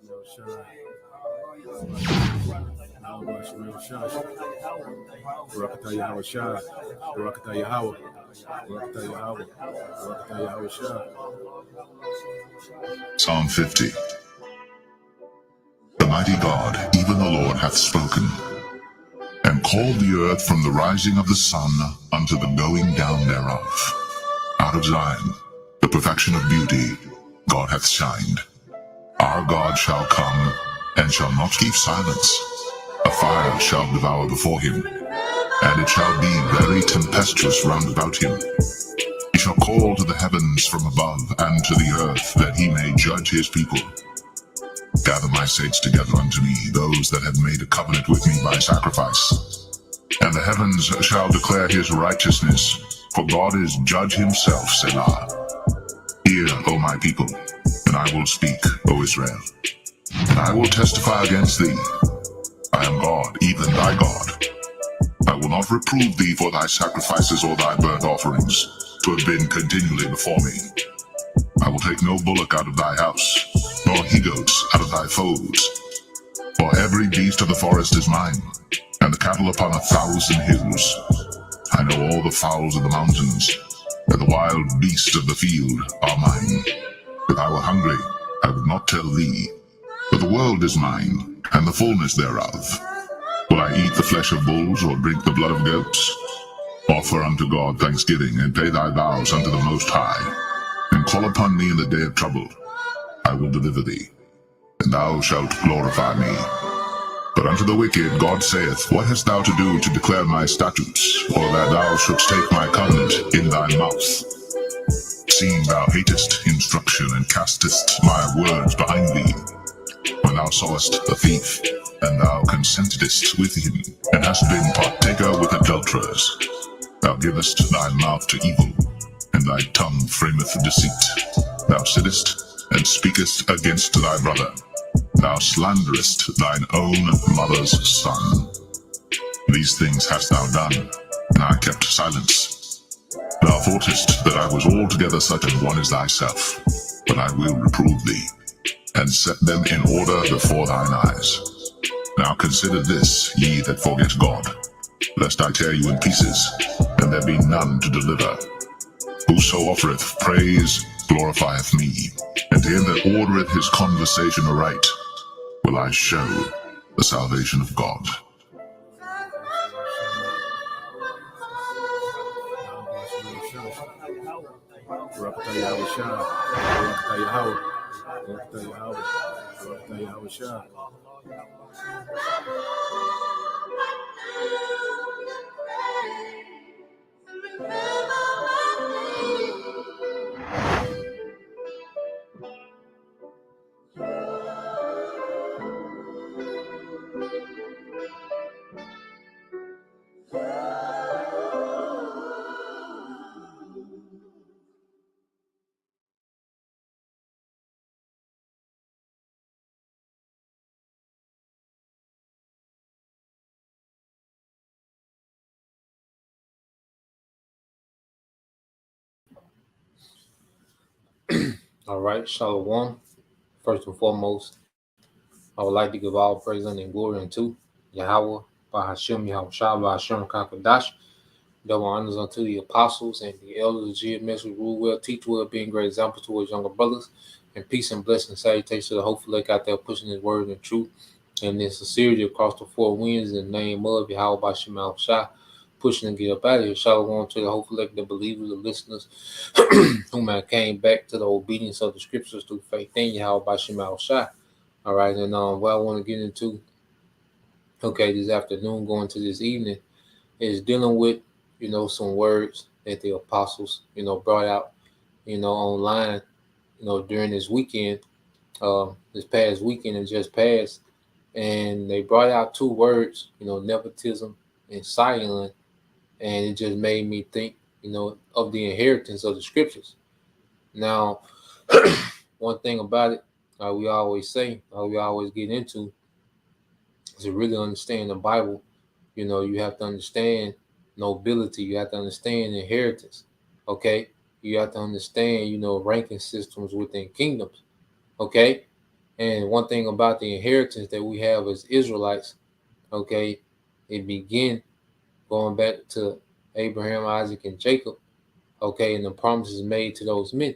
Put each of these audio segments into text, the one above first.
Shine. Barakatah Yahweh Shah. Barakatah Yahweh. Barakatah Yahweh. Barakatah Yahweh Shah. Psalm 50. The mighty God, even the Lord, hath spoken, and called the earth from the rising of the sun unto the going down thereof. Out of Zion, the perfection of beauty, God hath shined. Our God shall come, and shall not keep silence. A fire shall devour before him, and it shall be very tempestuous round about him. He shall call to the heavens from above, and to the earth, that he may judge his people. Gather my saints together unto me, those that have made a covenant with me by sacrifice. And the heavens shall declare his righteousness, for God is judge himself, Selah. Hear, O my people, and I will speak, O Israel. And I will testify against thee. I am God, even thy God. I will not reprove thee for thy sacrifices or thy burnt offerings, to have been continually before me. I will take no bullock out of thy house, nor he-goats out of thy folds. For every beast of the forest is mine, and the cattle upon 1,000 hills. I know all the fowls of the mountains, and the wild beasts of the field are mine. If I were hungry, I would not tell thee. For the world is mine, and the fullness thereof. Will I eat the flesh of bulls, or drink the blood of goats? Offer unto God thanksgiving, and pay thy vows unto the Most High, and call upon me in the day of trouble. I will deliver thee, and thou shalt glorify me. But unto the wicked God saith, What hast thou to do to declare my statutes, or that thou shouldst take my covenant in thy mouth? Seeing thou hatest instruction, and castest my words behind thee. When thou sawest a thief, and thou consentedst with him, and hast been partaker with adulterers, thou givest thy mouth to evil, and thy tongue frameth deceit. Thou sittest and speakest against thy brother. Thou slanderest thine own mother's son. These things hast thou done, and I kept silence. Thou thoughtest that I was altogether such an one as thyself, but I will reprove thee, and set them in order before thine eyes. Now consider this, ye that forget God, lest I tear you in pieces, and there be none to deliver. Whoso offereth praise glorifieth me, and to him that ordereth his conversation aright will I show the salvation of God. Barakatah Yahweh Shah. Barakatah Yahweh. Barakatah Yahweh. Barakatah Yahweh Shah. All right, Shalom. First and foremost, I would like to give all praise and glory unto Yahweh, Bahashem, Yahweh Shah, Bahashem, Kakadash. Double honors unto the apostles and the elders, the message rule well, teach well, being great examples to his younger brothers. And peace and blessing, salutations to the hopeful lake out there pushing his word and truth and in sincerity across the four winds in the name of Yahweh Bahashem, Yahweh Shah. Pushing to get up out of here. Shalom to the hopeful elect, the believers, the listeners, whom I came back to the obedience of the scriptures through faith in Yahweh Bashim Al Shah. All right, and what I want to get into, this afternoon, going to this evening, is dealing with, some words that the apostles, brought out, online, during this weekend, this past weekend and just passed. And they brought out two words, nepotism and Scion. And it just made me think, of the inheritance of the scriptures. Now, one thing about it, we always say, we always get into, is to really understand the Bible. You have to understand nobility. You have to understand inheritance. Okay, you have to understand, ranking systems within kingdoms. Okay, And one thing about the inheritance that we have as Israelites, okay, it begin going back to Abraham, Isaac, and Jacob, okay, and the promises made to those men.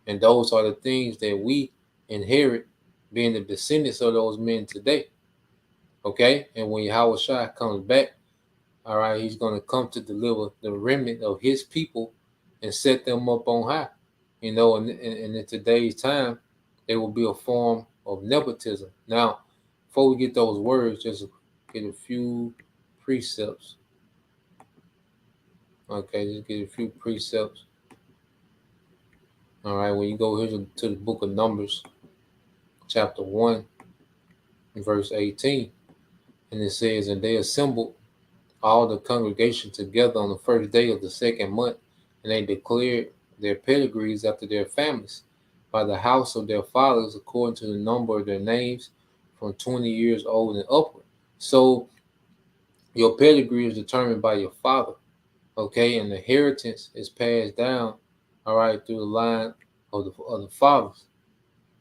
And those are the things that we inherit, being the descendants of those men today. Okay? And when Yahweh Shai comes back, all right, he's going to come to deliver the remnant of his people and set them up on high. You know, and in today's time, it will be a form of nepotism. Now, before we get those words, just get a few precepts. Okay, just get a few precepts. All right, when you go here to the book of Numbers, chapter 1, verse 18, and it says, and they assembled all the congregation together on the first day of the second month, and they declared their pedigrees after their families, by the house of their fathers, according to the number of their names, from 20 years old and upward. So your pedigree is determined by your father, okay, and the inheritance is passed down, all right, through the line of the fathers,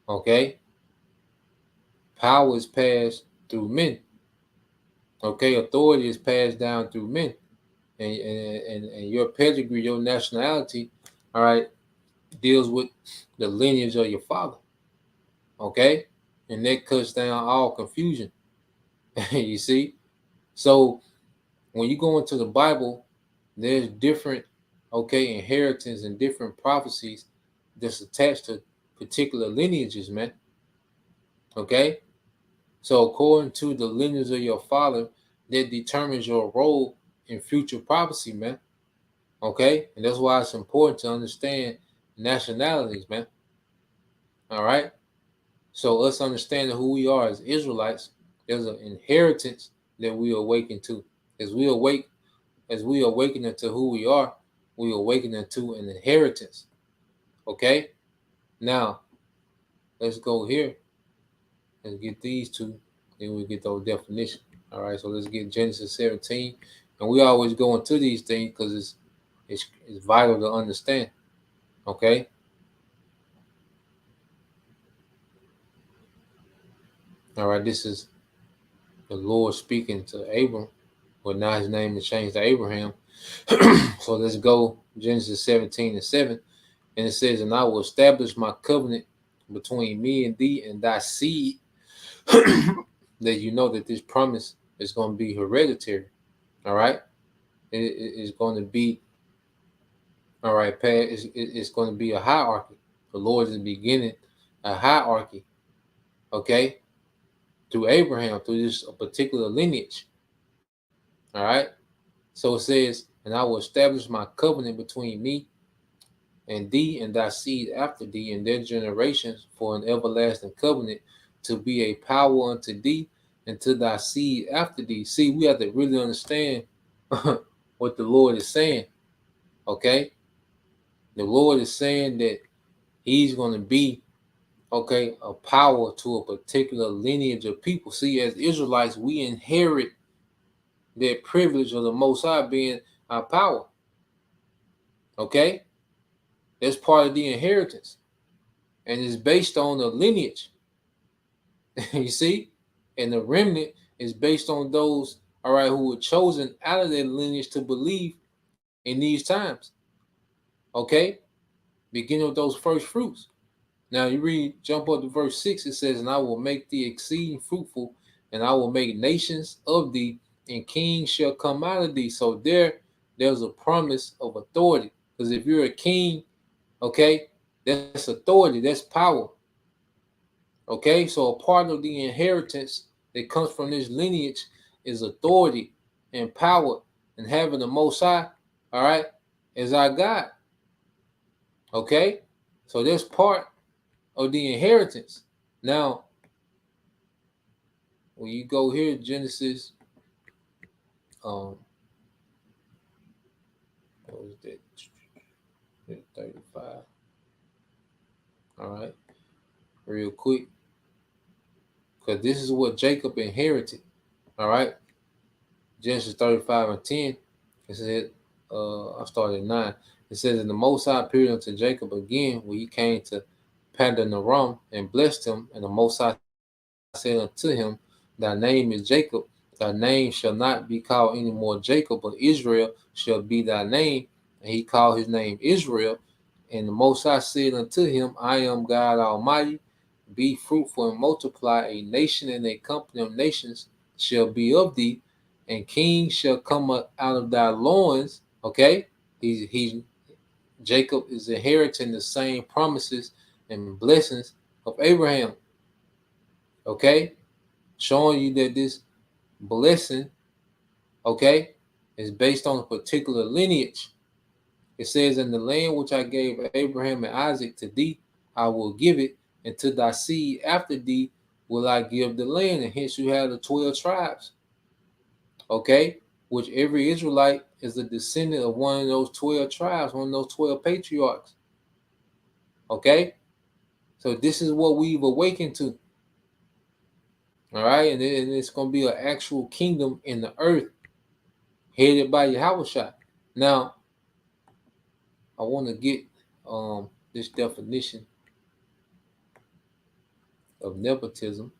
okay. Power is passed through men, okay. Authority is passed down through men. And your pedigree, your nationality, all right, deals with the lineage of your father, okay? And that cuts down all confusion. You see? So when you go into the Bible, there's different, okay, inheritance and different prophecies that's attached to particular lineages, man. Okay? So according to the lineage of your father, that determines your role in future prophecy, man. Okay? And that's why it's important to understand nationalities, man. All right? So us understanding who we are as Israelites, there's an inheritance that we awaken to. As we awaken into who we awaken into an inheritance. Okay? Now, let's go here and get these two. Then we get those definitions. All right, so let's get Genesis 17. And we always go into these things because it's vital to understand. Okay? All right, this is the Lord speaking to Abram, but now his name is changed to Abraham. So let's go Genesis 17 and 7. And it says, and I will establish my covenant between me and thee and thy seed, that you know that this promise is going to be hereditary. All right? It's going to be, all right, it's going to be a hierarchy. The Lord is beginning a hierarchy, okay, through Abraham, through this particular lineage. All right? So it says, and I will establish my covenant between me and thee and thy seed after thee and their generations for an everlasting covenant, to be a power unto thee and to thy seed after thee. See, we have to really understand what the Lord is saying. Okay? The Lord is saying that he's going to be, okay, a power to a particular lineage of people. See, as Israelites, we inherit that privilege of the Most High being our power. Okay? That's part of the inheritance. And it's based on the lineage. You see? And the remnant is based on those, all right, who were chosen out of their lineage to believe in these times. Okay? Beginning with those first fruits. Now you jump up to verse 6, it says, and I will make thee exceeding fruitful, and I will make nations of thee, and kings shall come out of thee. So there's a promise of authority. Because if you're a king, okay, that's authority, that's power. Okay, so a part of the inheritance that comes from this lineage is authority and power and having the Most High, all right, as our God. Okay, so that's part of the inheritance. Now, when you go here, Genesis, what was that? 35. All right, real quick, because this is what Jacob inherited. All right, Genesis 35 and 10. It said, I started at 9. It says, and the Most High appeared unto Jacob again when he came to Padanaram, and blessed him. And the Most High said unto him, Thy name is Jacob. Thy name shall not be called any more Jacob, but Israel shall be thy name. And he called his name Israel. And the Most High said unto him, I am God Almighty. Be fruitful and multiply. A nation and a company of nations shall be of thee, and kings shall come up out of thy loins. Okay, he's Jacob is inheriting the same promises and blessings of Abraham. Okay, showing you that this blessing, okay, is based on a particular lineage. It says, in the land which I gave Abraham and Isaac to thee, I will give it, and to thy seed after thee will I give the land. And hence you have the 12 tribes, okay, which every Israelite is a descendant of one of those 12 tribes, one of those 12 patriarchs, okay? So this is what we've awakened to, all right? And it's going to be an actual kingdom in the earth headed by Yahushua. Now, I want to get this definition of nepotism.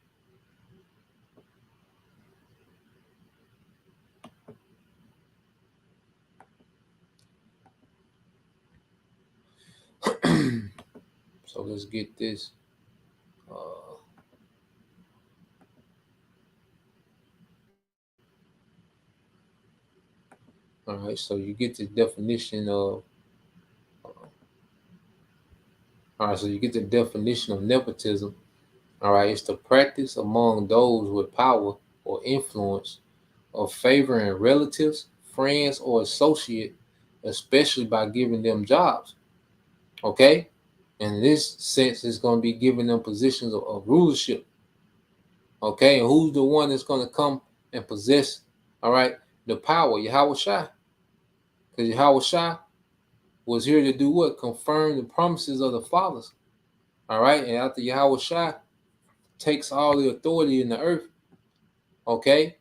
So let's get this. All right, so you get the definition of. All right, so you get the definition of nepotism. All right, it's the practice among those with power or influence of favoring relatives, friends, or associate, especially by giving them jobs. Okay, and in this sense, it's going to be giving them positions of rulership. Okay, and who's the one that's going to come and possess, all right, the power? Yahweh Shai. Because Yahweh Shai was here to do what? Confirm the promises of the fathers. All right, and after Yahweh Shai takes all the authority in the earth, okay,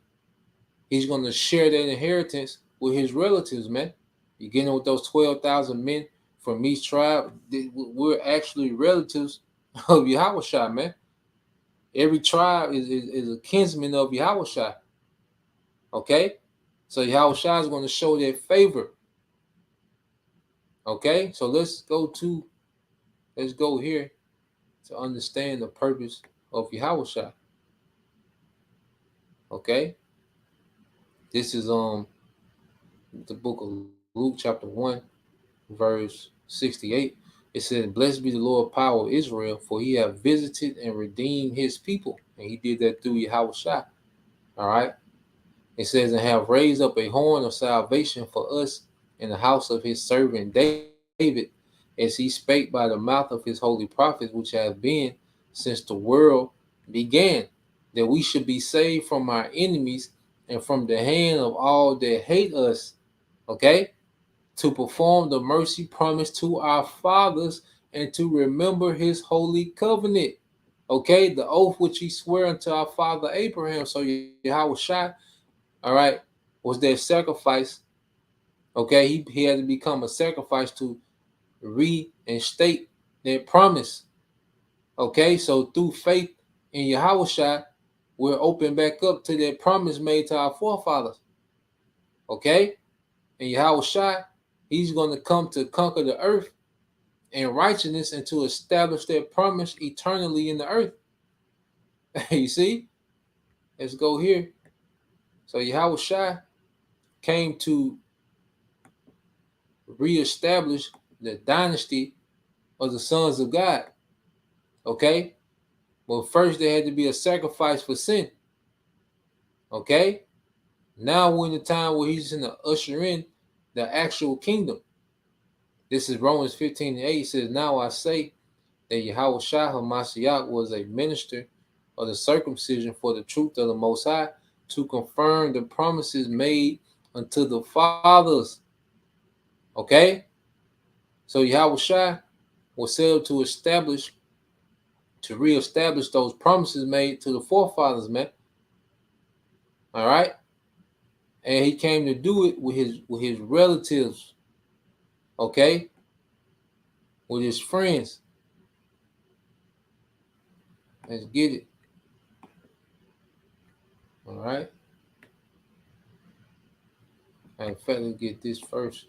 he's going to share that inheritance with his relatives, man. Beginning with those 12,000 men from each tribe, we're actually relatives of Yahweh Shai, man. Every tribe is a kinsman of Yahweh Shai. Okay? So Yahweh Shai is going to show that favor. Okay? So let's go here to understand the purpose of Yahweh Shai. Okay? This is the book of Luke chapter 1, verse 68. It says, Blessed be the Lord power of Israel, for he hath visited and redeemed his people. And he did that through Yahweh Shai. All right? It says, and have raised up a horn of salvation for us in the house of his servant David, as he spake by the mouth of his holy prophets, which have been since the world began, that we should be saved from our enemies and from the hand of all that hate us. Okay? To perform the mercy promised to our fathers and to remember his holy covenant. Okay? The oath which he swore unto our father Abraham. So Yahweh Shai, all right, was their sacrifice. Okay, he had to become a sacrifice to reinstate that promise. Okay, so through faith in Yahweh Shai, we're open back up to that promise made to our forefathers. Okay, and Yahweh Shai, he's going to come to conquer the earth and righteousness and to establish that promise eternally in the earth. You see? Let's go here. So Yahweh Shai came to reestablish the dynasty of the sons of God. Okay? But first there had to be a sacrifice for sin. Okay? Now we're in the time where he's going to usher in the actual kingdom. This is Romans 15:8. It says, Now I say that Yahweh Shai HaMashiach was a minister of the circumcision for the truth of the Most High, to confirm the promises made unto the fathers. Okay? So Yahweh Shai was set to reestablish those promises made to the forefathers, man. All right? And he came to do it with his relatives, okay? With his friends. Let's get it. All right. In fact, let's get this first.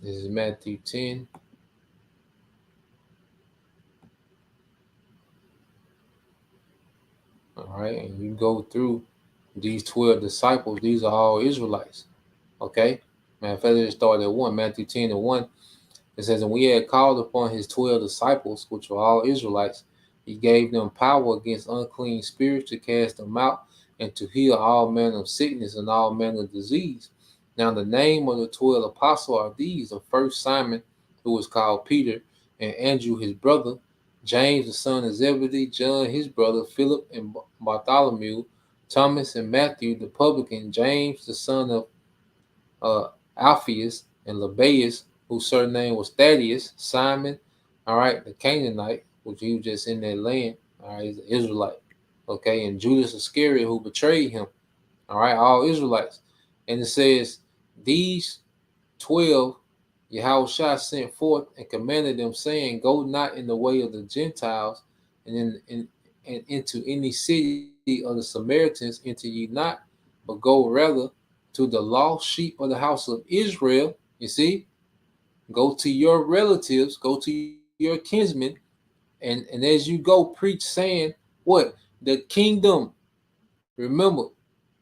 This is Matthew 10. All right. And you go through these 12 disciples. These are all Israelites. Okay. Matter of fact, let's start at 1. Matthew 10 and 1. It says, and we had called upon his 12 disciples, which were all Israelites. He gave them power against unclean spirits to cast them out and to heal all manner of sickness and all manner of disease. Now, the name of the 12 apostles are these: the first Simon, who was called Peter, and Andrew his brother, James the son of Zebedee, John his brother, Philip and Bartholomew, Thomas and Matthew the publican, James the son of Alphaeus, and Lebbaeus, whose surname was Thaddeus, Simon, all right, the Canaanite, which he was just in that land, all right, he's an Israelite, okay, and Judas Iscariot, who betrayed him, all right, all Israelites. And it says, these 12 Yahushua sent forth and commanded them, saying, go not in the way of the Gentiles, and into any city of the Samaritans enter ye not, but go rather to the lost sheep of the house of Israel. You see, go to your relatives, go to your kinsmen, and as you go, preach, saying, what? The kingdom. Remember,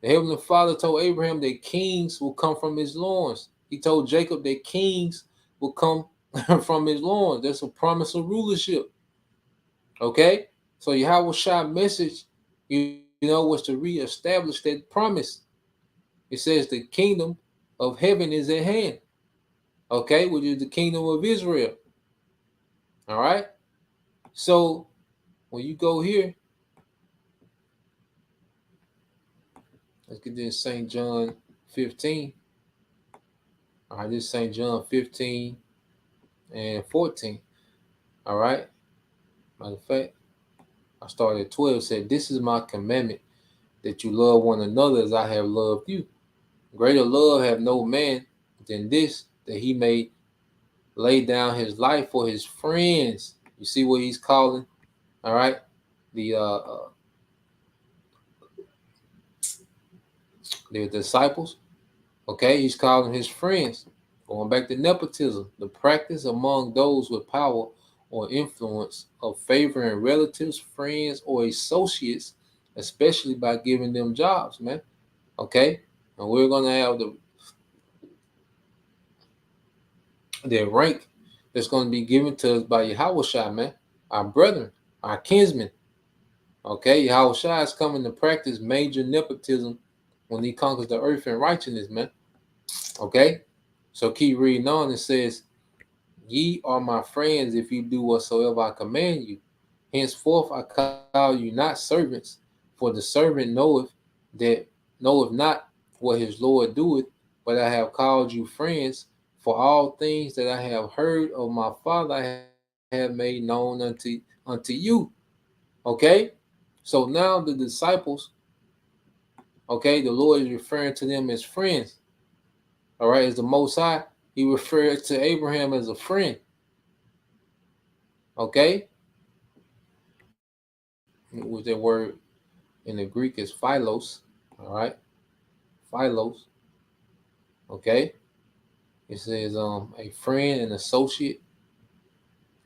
the Heavenly Father told Abraham that kings will come from his loins. He told Jacob that kings will come from his loins. That's a promise of rulership. Okay? So Yahweh's message, was to reestablish that promise. It says the kingdom of heaven is at hand. Okay? Which is the kingdom of Israel. All right? So when you go here, let's get this St. John 15. All right, this is St. John 15 and 14. All right. Matter of fact, I started at 12. Said, this is my commandment, that you love one another as I have loved you. Greater love have no man than this, that he may lay down his life for his friends. You see what he's calling, all right, the disciples. Okay, he's calling his friends. Going back to nepotism, the practice among those with power or influence of favoring relatives, friends, or associates, especially by giving them jobs, man. Okay, and we're gonna have the rank that's going to be given to us by Yahweh, man, our brethren, our kinsmen. Okay, Yahweh is coming to practice major nepotism when he conquers the earth in righteousness, man. Okay, so keep reading on. It says, ye are my friends if you do whatsoever I command you. Henceforth I call you not servants, for the servant knoweth not what his Lord doeth, but I have called you friends, for all things that I have heard of my Father I have made known unto you. Okay? So now the disciples, okay, the Lord is referring to them as friends. All right, as the Most High, he referred to Abraham as a friend. Okay? With that word in the Greek is philos. All right? Philos. Okay? It says a friend and associate.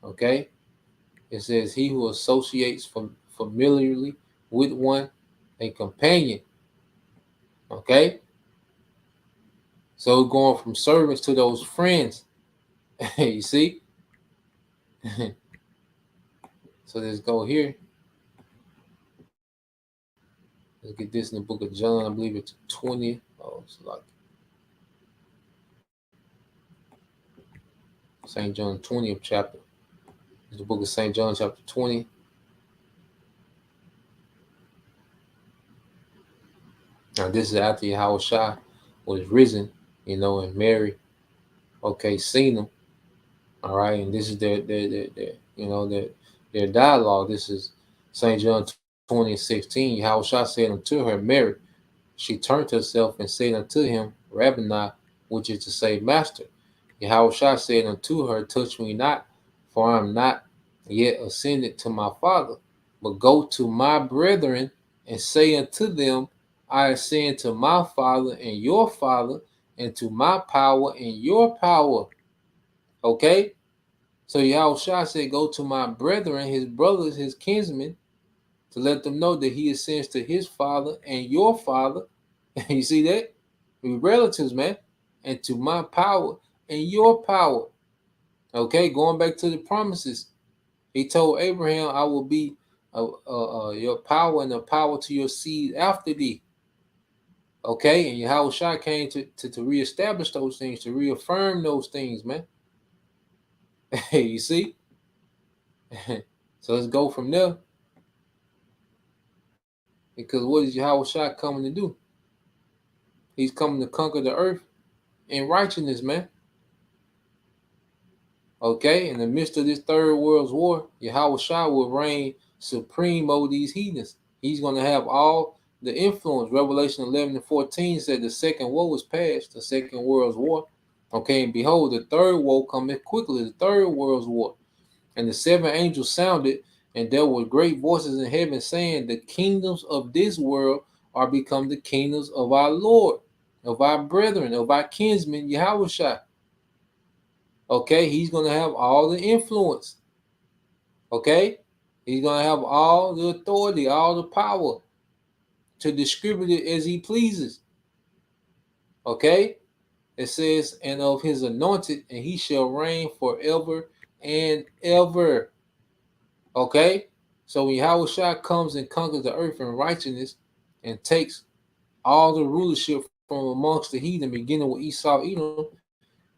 Okay? It says he who associates familiarly with one, a companion. Okay? So going from servants to those friends. You see? So let's go here. Let's get this in the book of John. I believe it's 20. Oh, it's like St. John 20th chapter. It's the book of St. John chapter 20. Now this is after Yahushua was risen, and Mary, okay, seen him. All right, and this is their dialogue. This is St. John 20:16. Yahushua said unto her, Mary. She turned herself and said unto him, Rabboni, which is to say, master. Yahushua said unto her, touch me not, for I am not yet ascended to my Father, but go to my brethren and say unto them, I ascend to my Father and your Father, and to my power and your power. Okay? So Yahushua said, go to my brethren, his brothers, his kinsmen, to let them know that he ascends to his Father and your Father. You see that? We relatives, man. And to my power and your power. Okay, going back to the promises. He told Abraham, I will be your power and the power to your seed after thee. Okay, and Yahushua came to reestablish those things, to reaffirm those things, man. You see? So let's go from there. Because what is Yahushua coming to do? He's coming to conquer the earth in righteousness, man. Okay, in the midst of this third world's war, Yahushua will reign supreme over these heathens. He's going to have all the influence. Revelation 11:14 said the second woe is past, the second world's war. Okay, and behold, the third woe cometh quickly, the third world's war. And the seven angels sounded, and there were great voices in heaven saying, the kingdoms of this world are become the kingdoms of our Lord, of our brethren, of our kinsmen, Yahushua. Okay, he's going to have all the influence. Okay, he's going to have all the authority, all the power to distribute it as he pleases. Okay, it says, and of his anointed, and he shall reign forever and ever. Okay, so when Yahushua comes and conquers the earth in righteousness and takes all the rulership from amongst the heathen, beginning with Esau, Edom,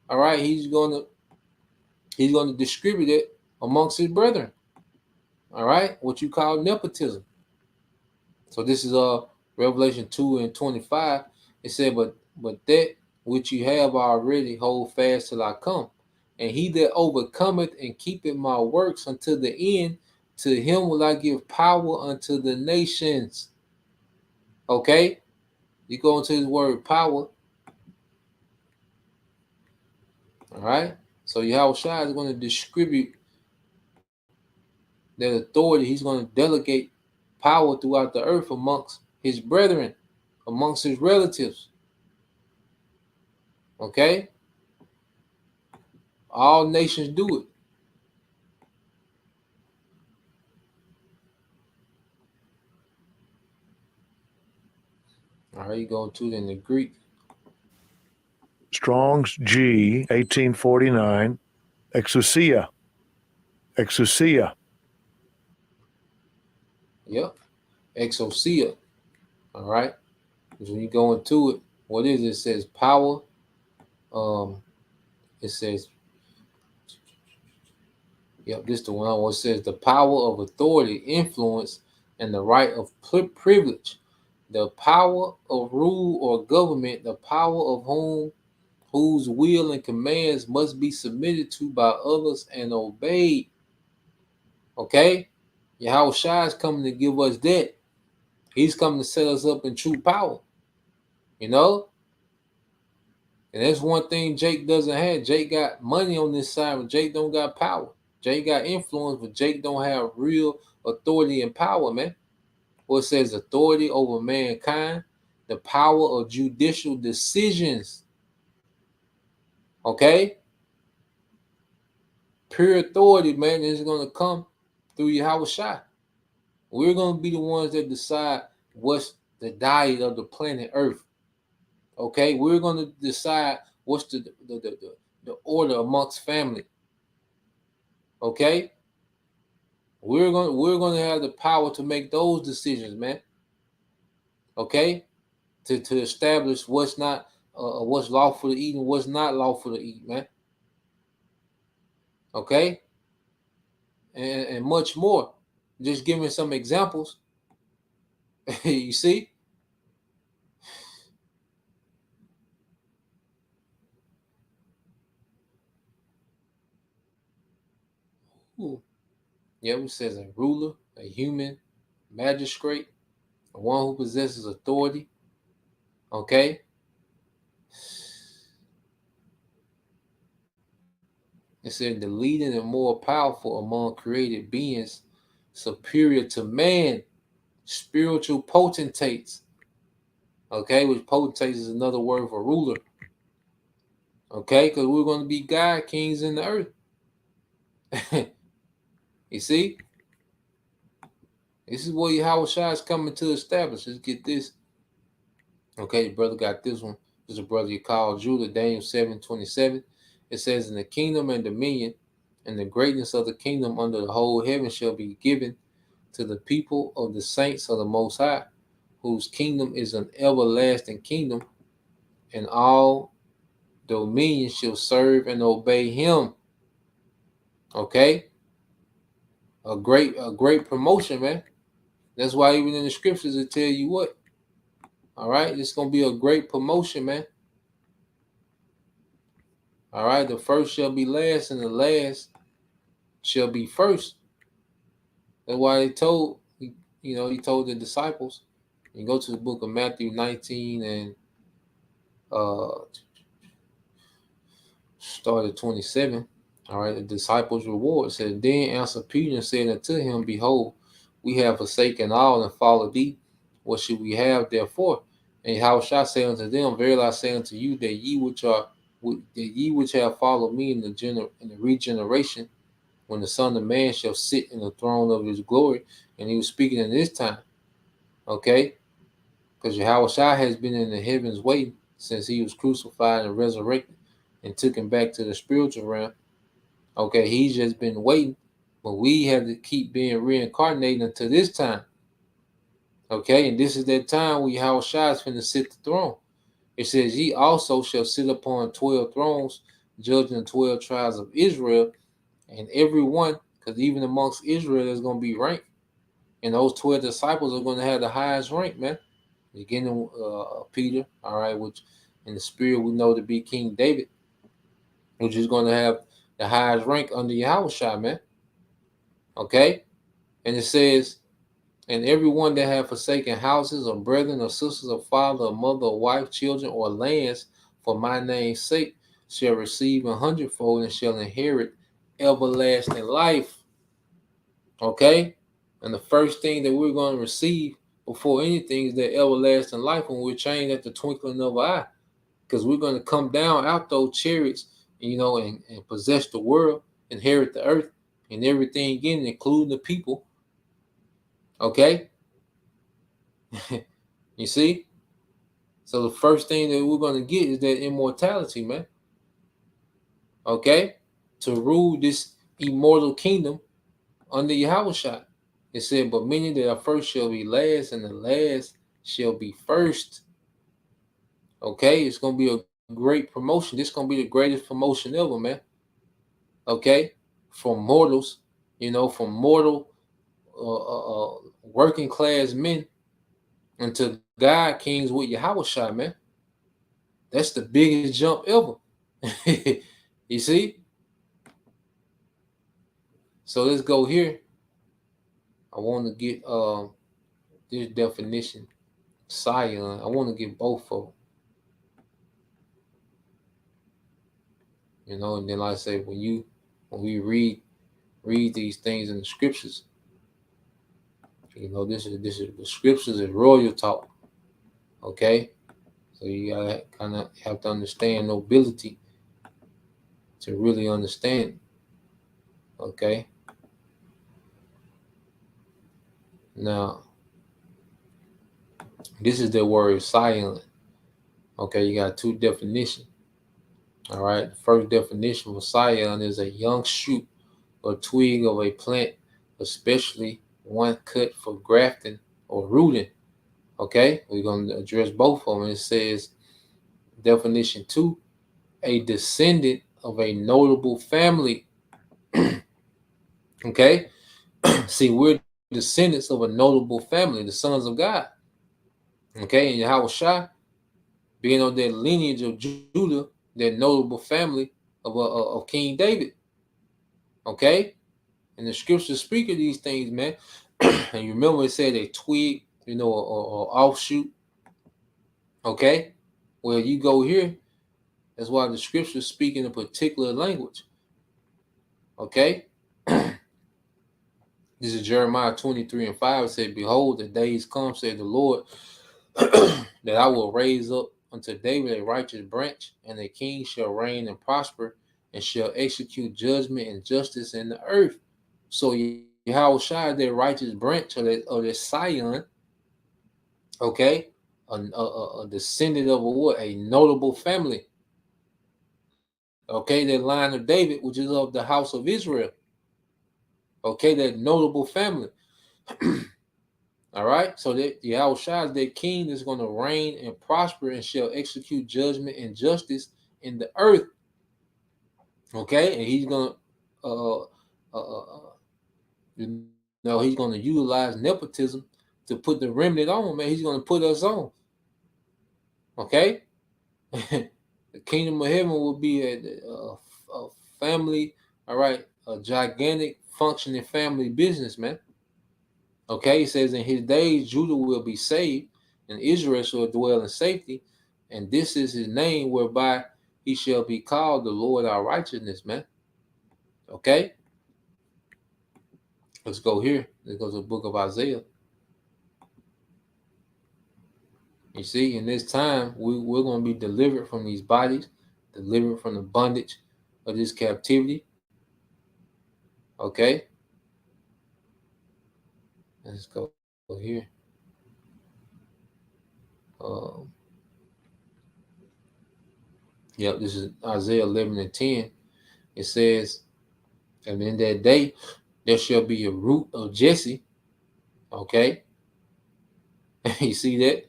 all right, he's going to distribute it amongst his brethren. All right, what you call nepotism. So this is Revelation 2:25. It said, but that which you have already hold fast till I come. And he that overcometh and keepeth my works unto the end, to him will I give power unto the nations. Okay? You go into his word power. All right? So Yahushua is going to distribute that authority. He's going to delegate power throughout the earth amongst his brethren, amongst his relatives. Okay? All nations do it. All right, you go to it in the Greek. Strong's G, 1849, exousia. Exousia. Yep. Exousia. All right. Because when you go into it, what is it? It says power. It says, yep, this is the one where it says the power of authority, influence, and the right of privilege, the power of rule or government, the power of whose will and commands must be submitted to by others and obeyed. Okay? Yahushua is coming to give us that. He's coming to set us up in true power. You know? And that's one thing Jake doesn't have. Jake got money on this side, but Jake don't got power. Jake got influence, but Jake don't have real authority and power, man. Well, it says authority over mankind, the power of judicial decisions. Okay? Pure authority, man, is going to come through Yahushua. We're going to be the ones that decide what's the diet of the planet Earth. Okay? We're going to decide what's the order amongst family. Okay? We're going to have the power to make those decisions, man. Okay? To establish what's not what's lawful to eat and what's not lawful to eat, man. Okay? And much more. Just giving some examples. You see? Ooh. Yeah, it says a ruler, a human magistrate, one who possesses authority. Okay? It said the leading and more powerful among created beings, superior to man, spiritual potentates. Okay, which potentates is another word for ruler. Okay, because we're going to be God kings in the earth. You see, this is what Yahweh Shai is coming to establish. Let's get this. Okay, the brother got this one. This is a brother you call Judah, Daniel 7:27. It says, "In the kingdom and dominion, and the greatness of the kingdom under the whole heaven shall be given to the people of the saints of the Most High, whose kingdom is an everlasting kingdom, and all dominion shall serve and obey him." Okay, a great promotion, man. That's why even in the scriptures it tell you what. All right, it's gonna be a great promotion, man. All right, the first shall be last, and the last shall be first. That's why he told the disciples. You go to the book of Matthew 19 and start at 27. All right, the disciples' reward said, "Then answered Peter and said unto him, Behold, we have forsaken all and followed thee. What should we have therefore?" And how shall I say unto them, Verily I say unto you that ye which have followed me in the regeneration, when the Son of Man shall sit in the throne of his glory. And he was speaking in this time, okay? Because Yahweh Shai has been in the heavens waiting since he was crucified and resurrected and took him back to the spiritual realm. Okay, he's just been waiting, but we have to keep being reincarnated until this time. Okay, and this is that time where Yahweh Shai is finna sit the throne. It says, "Ye also shall sit upon 12 thrones, judging the 12 tribes of Israel." And every one, because even amongst Israel, there's going to be rank. And those 12 disciples are going to have the highest rank, man. Beginning Peter, all right, which in the spirit we know to be King David, which is going to have the highest rank under Yahweh Shai, man. Okay? And it says, "And everyone that have forsaken houses or brethren or sisters or father or mother or wife, children or lands for my name's sake shall receive 100-fold and shall inherit everlasting life." Okay? And the first thing that we're going to receive before anything is that everlasting life when we're changed at the twinkling of an eye. Because we're going to come down out those chariots, and possess the world, inherit the earth, and everything again, including the people. Okay? You see? So the first thing that we're going to get is that immortality, man. Okay? To rule this immortal kingdom under Yahweh Shai. It said, "But many that are first shall be last, and the last shall be first." Okay? It's going to be a great promotion. This is going to be the greatest promotion ever, man. Okay? From mortals, from mortal working class men into God kings with Yahweh Shai, man. That's the biggest jump ever. You see? So let's go here. I want to get this definition, Scion. I want to get both of them. And then like I say, when we read these things in the scriptures, this is the scriptures is royal talk. Okay? So you gotta kind of have to understand nobility to really understand. Okay? Now, this is the word Scion. Okay, you got two definitions. All right, the first definition for Scion is a young shoot or twig of a plant, especially one cut for grafting or rooting. Okay, we're going to address both of them. It says, definition 2, a descendant of a notable family. Okay, see, we're descendants of a notable family, the sons of God. Okay, and Yahweh Shai, being of that lineage of Judah, that notable family of King David. Okay, and the scriptures speak of these things, man. And you remember it said a twig, or offshoot. Okay, well, you go here. That's why the scriptures speak in a particular language. Okay. This is Jeremiah 23:5. It said, behold, the days come, said the Lord, that I will raise up unto David a righteous branch, and a king shall reign and prosper, and shall execute judgment and justice in the earth. So Yahweh Shai, their righteous branch of the Scion, okay, a descendant of what? A notable family. Okay, that line of David, which is of the house of Israel. Okay, that notable family. All right, so that Yahweh Shai, their king, is going to reign and prosper and shall execute judgment and justice in the earth. Okay, and he's going to, he's going to utilize nepotism to put the remnant on, man. He's going to put us on. Okay, the kingdom of heaven will be a family. All right, a gigantic functioning family business, man. Okay, he says, in his days Judah will be saved, and Israel shall dwell in safety, and this is his name whereby he shall be called the Lord our righteousness, man. Okay, let's go here. Let's go to the book of Isaiah. You see, in this time, we're going to be delivered from these bodies, delivered from the bondage of this captivity. Okay, let's go here. Yep, this is Isaiah 11:10. It says, and in that day there shall be a root of Jesse. Okay, you see that?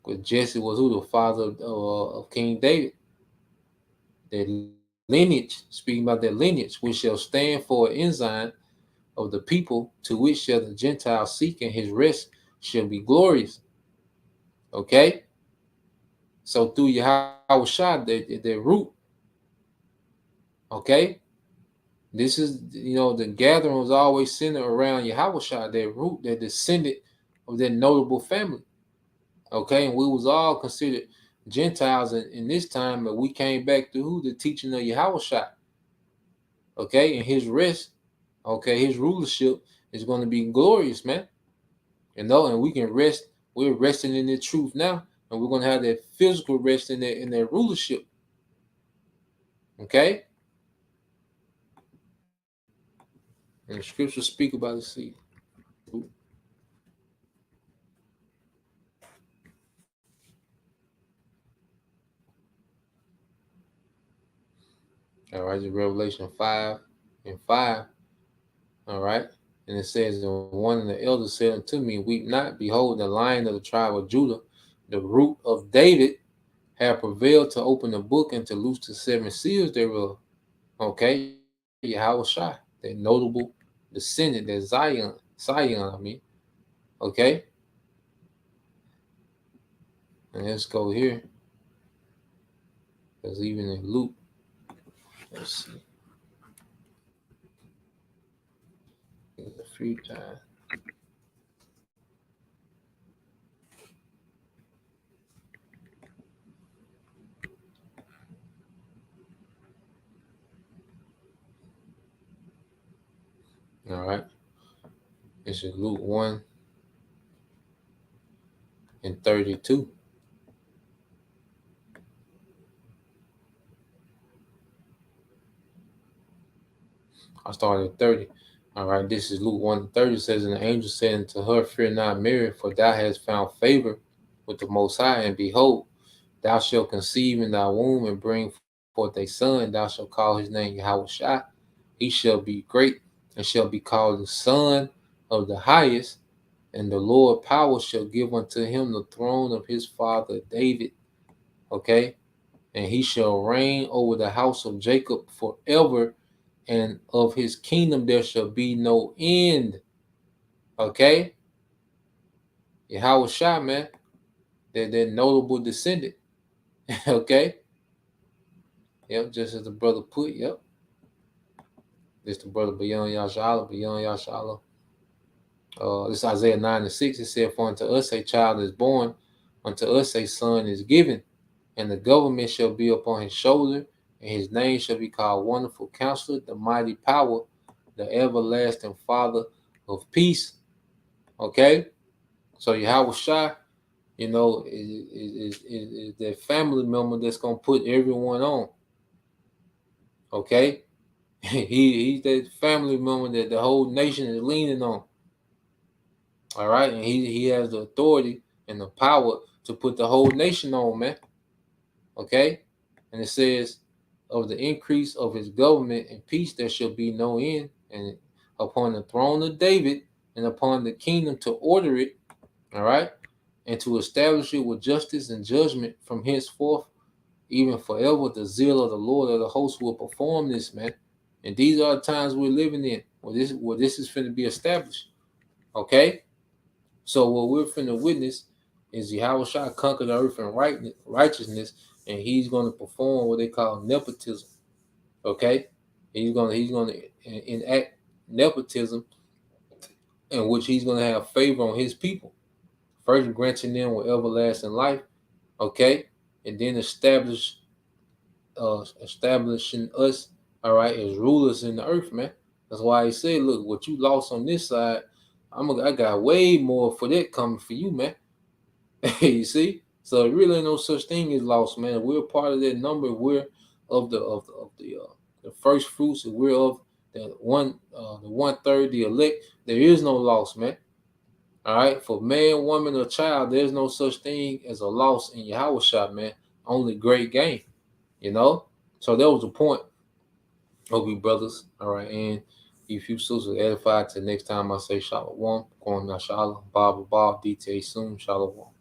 Because Jesse was who? The father of King David. That lineage, speaking about that lineage, which shall stand for an ensign of the people, to which shall the Gentiles seek, and his rest shall be glorious. Okay, so through Yahweh Shai, their root. Okay, this is, the gathering was always centered around Yahweh Shai, their root, their descendant of that notable family. Okay, and we was all considered Gentiles in this time, but we came back to who? The teaching of Yahweh Shai. Okay, and his rest, okay, his rulership is going to be glorious, man. And we can rest. We're resting in the truth now, and we're going to have that physical rest in their rulership. Okay, and the scriptures speak about the seed. All right, it's Revelation 5:5. All right, and it says, and one of the elders said unto me, weep not, behold, the Lion of the tribe of Judah, the root of David, have prevailed to open the book and to loose the 7 seals thereof. Okay, Yahweh Shai, that notable descendant, that Scion, I mean. Okay, and let's go here, because even in Luke, let's see, a few times. All right, this is Luke 1:32. I started at 30. All right, this is Luke 1:30. Says, and the angel said unto her, fear not, Mary, for thou hast found favor with the Most High, and behold, thou shalt conceive in thy womb and bring forth a son, and thou shalt call his name Yahweh Shai. He shall be great and shall be called the Son of the Highest, and the Lord power shall give unto him the throne of his father David. Okay, and he shall reign over the house of Jacob forever, and of his kingdom there shall be no end. Okay, Yahweh Shai, man, that notable descendant. Okay, yep, just as the brother put, yep. This the brother beyond Yashala. This is Isaiah 9:6. It said, for unto us a child is born, unto us a son is given, and the government shall be upon his shoulder, and his name shall be called Wonderful Counselor, the Mighty Power, the Everlasting Father of Peace. Okay? So Yahweh Shai, you know, is that family member that's going to put everyone on. Okay? He's that family member that the whole nation is leaning on. All right? And he has the authority and the power to put the whole nation on, man. Okay? And it says, of the increase of his government and peace there shall be no end, and upon the throne of David and upon the kingdom to order it, all right, and to establish it with justice and judgment from henceforth, even forever. The zeal of the Lord of the hosts will perform this, man. And these are the times we're living in, where this is finna be established. Okay? So what we're finna witness is Yahweh Shai conquer the earth in righteousness, and he's gonna perform what they call nepotism. Okay? He's gonna enact nepotism in which he's gonna have favor on his people. First granting them with everlasting life, okay, and then establishing us, all right, as rulers in the earth, man. That's why he said, look, what you lost on this side, I got way more for that coming for you, man. You see, so it really ain't no such thing as lost, man. We're part of that number. We're of the first fruits, and we're of the 1/3, the elect. There is no loss, man. All right, for man, woman, or child, there's no such thing as a loss in Yahweh Shai, man. Only great gain, you know. So that was the point of you brothers. All right, and if you sisters edified, till next time I say Shalom, going now Shalom, Bob, DTA soon, Shalom.